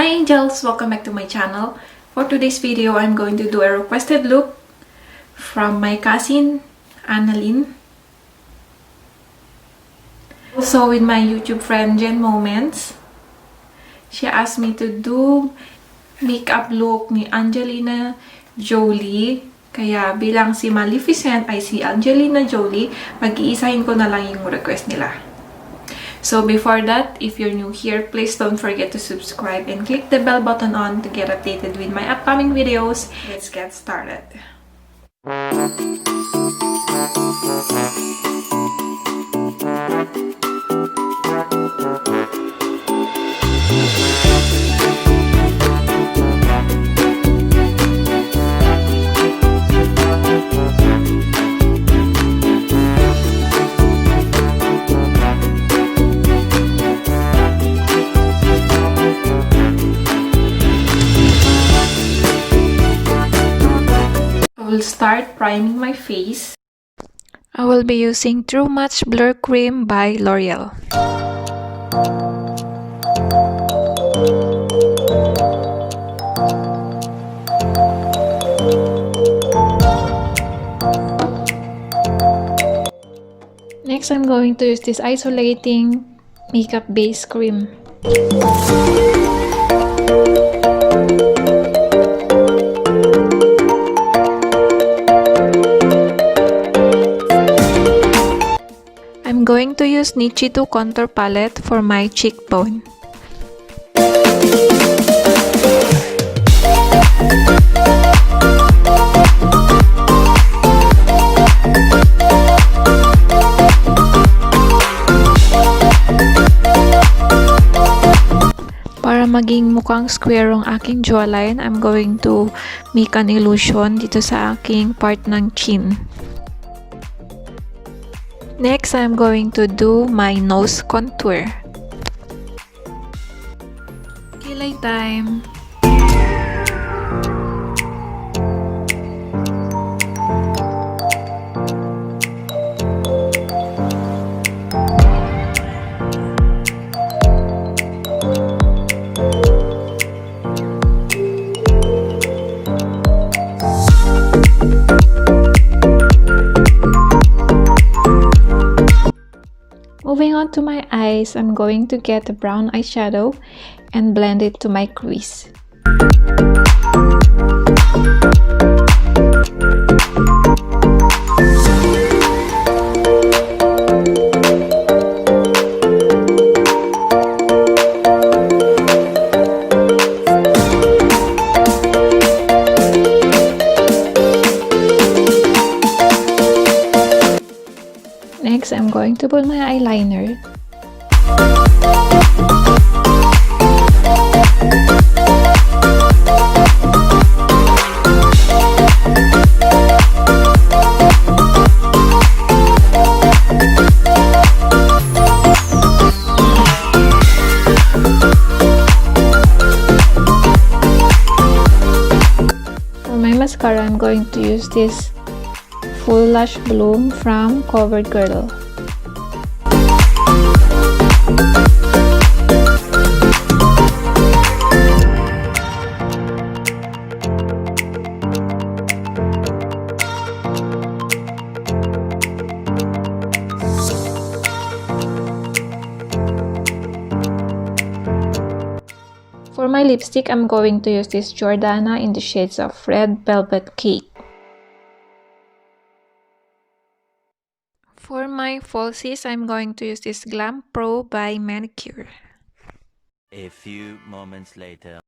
Hi angels! Welcome back to my channel. For today's video, I'm going to do a requested look from my cousin, Annalyn. Also with my YouTube friend, Jenn Moments. She asked me to do makeup look ni Angelina Jolie. Kaya bilang si Maleficent ay si Angelina Jolie, mag-iisahin ko na lang yung request nila. So before that, if you're new here, please don't forget to subscribe and click the bell button on to get updated with my upcoming videos. Let's get started. I will start priming my face. I will be using True Match Blur Cream by L'Oreal. Next, I'm going to use this isolating makeup base cream. I'm going to use Nichi 2 contour palette for my cheekbone. Para maging mukhang square ang aking jawline, I'm going to make an illusion dito sa aking part ng chin. Next, I'm going to do my nose contour. Kilay time! Moving on to my eyes, I'm going to get a brown eyeshadow and blend it to my crease. Next, I'm going to put my eyeliner. For my mascara, I'm going to use this Full Lash Bloom from CoverGirl. For my lipstick, I'm going to use this Jordana in the shades of Red Velvet Cake. For my falsies, I'm going to use this Glam Pro by Manicure. A few moments later.